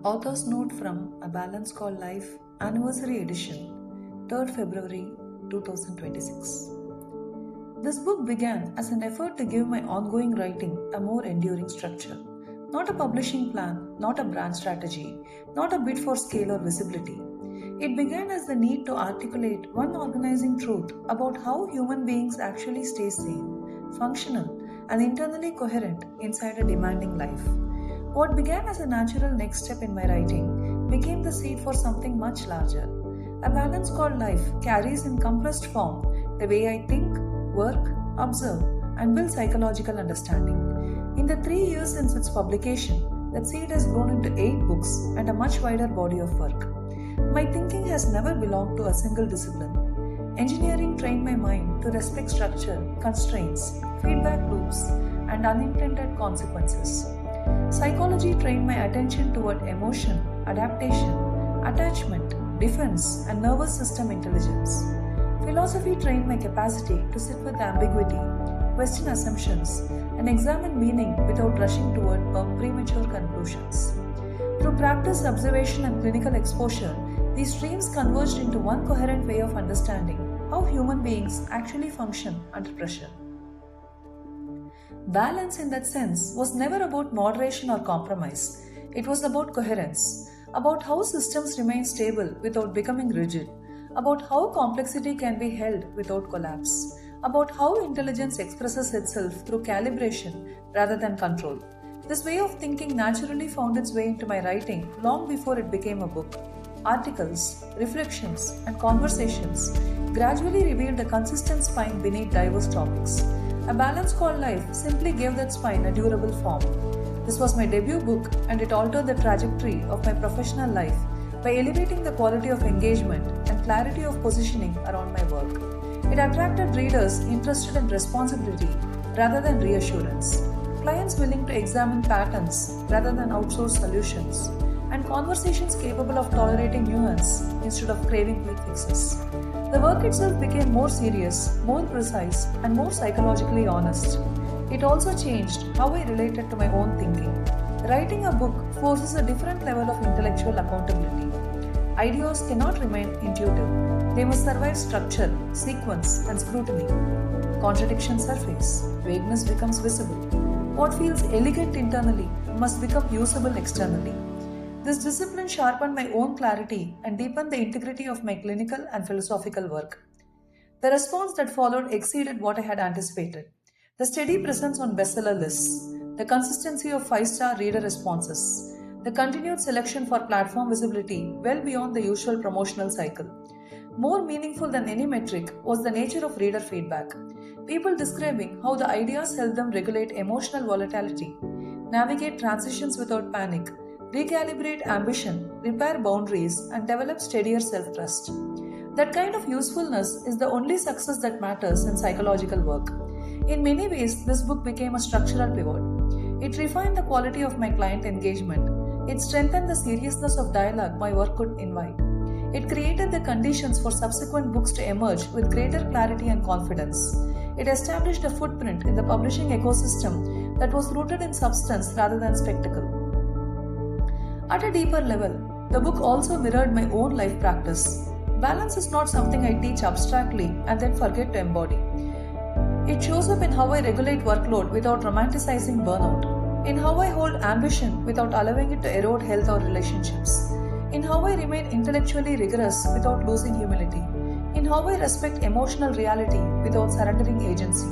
Author's note from A Balance Called Life, Anniversary Edition, 3rd February 2026. This book began as an effort to give my ongoing writing a more enduring structure. Not a publishing plan, not a brand strategy, not a bid for scale or visibility. It began as the need to articulate one organizing truth about how human beings actually stay sane, functional, and internally coherent inside a demanding life. What began as a natural next step in my writing became the seed for something much larger. A Balance Called Life carries in compressed form the way I think, work, observe, and build psychological understanding. In the 3 years since its publication, that seed has grown into 8 books and a much wider body of work. My thinking has never belonged to a single discipline. Engineering trained my mind to respect structure, constraints, feedback loops, and unintended consequences. Psychology trained my attention toward emotion, adaptation, attachment, defense, and nervous system intelligence. Philosophy trained my capacity to sit with ambiguity, question assumptions, and examine meaning without rushing toward premature conclusions. Through practice, observation, and clinical exposure, these streams converged into one coherent way of understanding how human beings actually function under pressure. Balance in that sense was never about moderation or compromise. It was about coherence, about how systems remain stable without becoming rigid, about how complexity can be held without collapse, about how intelligence expresses itself through calibration rather than control. This way of thinking naturally found its way into my writing long before it became a book. Articles, reflections, and conversations gradually revealed a consistent spine beneath diverse topics. A Balance Called Life simply gave that spine a durable form. This was my debut book, and it altered the trajectory of my professional life by elevating the quality of engagement and clarity of positioning around my work. It attracted readers interested in responsibility rather than reassurance, clients willing to examine patterns rather than outsource solutions, and conversations capable of tolerating nuance instead of craving quick fixes. The work itself became more serious, more precise, and more psychologically honest. It also changed how I related to my own thinking. Writing a book forces a different level of intellectual accountability. Ideas cannot remain intuitive. They must survive structure, sequence, and scrutiny. Contradictions surface. Vagueness becomes visible. What feels elegant internally must become usable externally. This discipline sharpened my own clarity and deepened the integrity of my clinical and philosophical work. The response that followed exceeded what I had anticipated. The steady presence on bestseller lists, the consistency of 5-star reader responses, the continued selection for platform visibility well beyond the usual promotional cycle. More meaningful than any metric was the nature of reader feedback. People describing how the ideas help them regulate emotional volatility, navigate transitions without panic, recalibrate ambition, repair boundaries, and develop steadier self-trust. That kind of usefulness is the only success that matters in psychological work. In many ways, this book became a structural pivot. It refined the quality of my client engagement. It strengthened the seriousness of dialogue my work could invite. It created the conditions for subsequent books to emerge with greater clarity and confidence. It established a footprint in the publishing ecosystem that was rooted in substance rather than spectacle. At a deeper level, the book also mirrored my own life practice. Balance is not something I teach abstractly and then forget to embody. It shows up in how I regulate workload without romanticizing burnout, in how I hold ambition without allowing it to erode health or relationships, in how I remain intellectually rigorous without losing humility, in how I respect emotional reality without surrendering agency.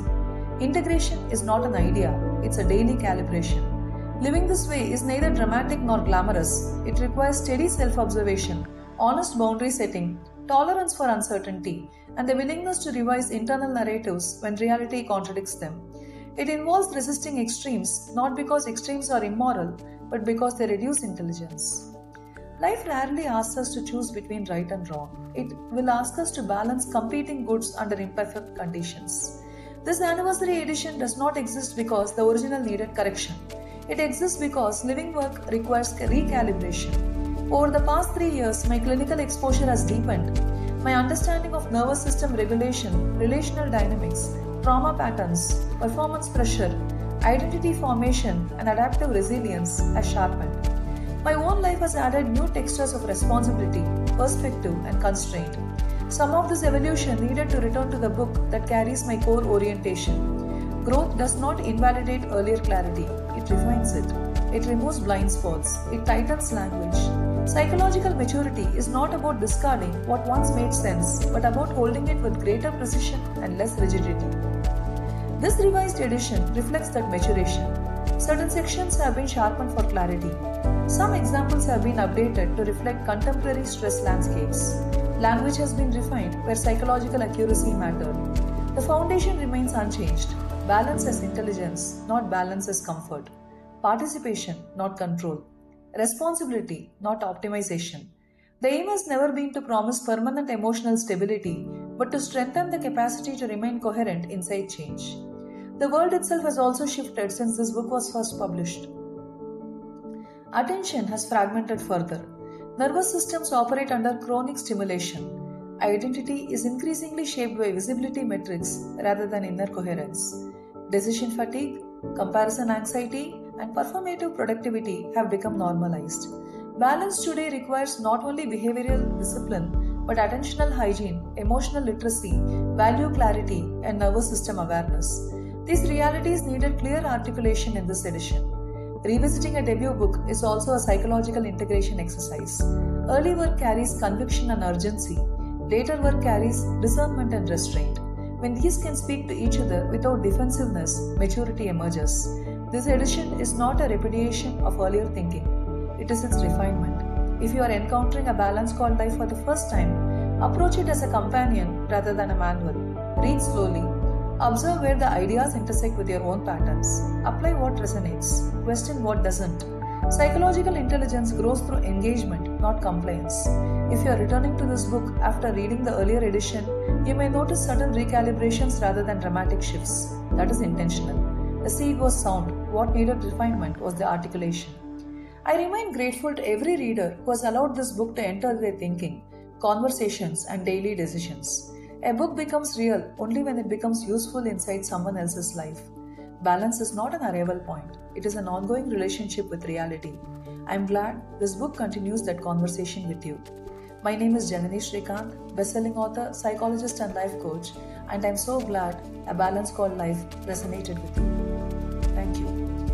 Integration is not an idea, it's a daily calibration. Living this way is neither dramatic nor glamorous. It requires steady self-observation, honest boundary setting, tolerance for uncertainty, and the willingness to revise internal narratives when reality contradicts them. It involves resisting extremes, not because extremes are immoral, but because they reduce intelligence. Life rarely asks us to choose between right and wrong. It will ask us to balance competing goods under imperfect conditions. This anniversary edition does not exist because the original needed correction. It exists because living work requires recalibration. Over the past 3 years, my clinical exposure has deepened. My understanding of nervous system regulation, relational dynamics, trauma patterns, performance pressure, identity formation, and adaptive resilience has sharpened. My own life has added new textures of responsibility, perspective, and constraint. Some of this evolution needed to return to the book that carries my core orientation. Growth does not invalidate earlier clarity, it refines it. It removes blind spots, it tightens language. Psychological maturity is not about discarding what once made sense, but about holding it with greater precision and less rigidity. This revised edition reflects that maturation. Certain sections have been sharpened for clarity. Some examples have been updated to reflect contemporary stress landscapes. Language has been refined where psychological accuracy mattered. The foundation remains unchanged. Balance as intelligence, not balance as comfort. Participation, not control. Responsibility, not optimization. The aim has never been to promise permanent emotional stability, but to strengthen the capacity to remain coherent inside change. The world itself has also shifted since this book was first published. Attention has fragmented further. Nervous systems operate under chronic stimulation. Identity is increasingly shaped by visibility metrics rather than inner coherence. Decision fatigue, comparison anxiety, and performative productivity have become normalized. Balance today requires not only behavioral discipline but attentional hygiene, emotional literacy, value clarity, and nervous system awareness. These realities needed clear articulation in this edition. Revisiting a debut book is also a psychological integration exercise. Early work carries conviction and urgency. Later work carries discernment and restraint. When these can speak to each other without defensiveness, maturity emerges. This edition is not a repudiation of earlier thinking. It is its refinement. If you are encountering a balance called life for the first time, approach it as a companion rather than a manual. Read slowly. Observe where the ideas intersect with your own patterns. Apply what resonates. Question what doesn't. Psychological intelligence grows through engagement, not compliance. If you are returning to this book after reading the earlier edition, you may notice certain recalibrations rather than dramatic shifts. That is intentional. The seed was sound. What needed refinement was the articulation. I remain grateful to every reader who has allowed this book to enter their thinking, conversations, and daily decisions. A book becomes real only when it becomes useful inside someone else's life. Balance is not an arrival point, it is an ongoing relationship with reality. I am glad this book continues that conversation with you. My name is Janani Srikanth, best-selling author, psychologist, and life coach, and I am so glad A Balance Called Life resonated with you. Thank you.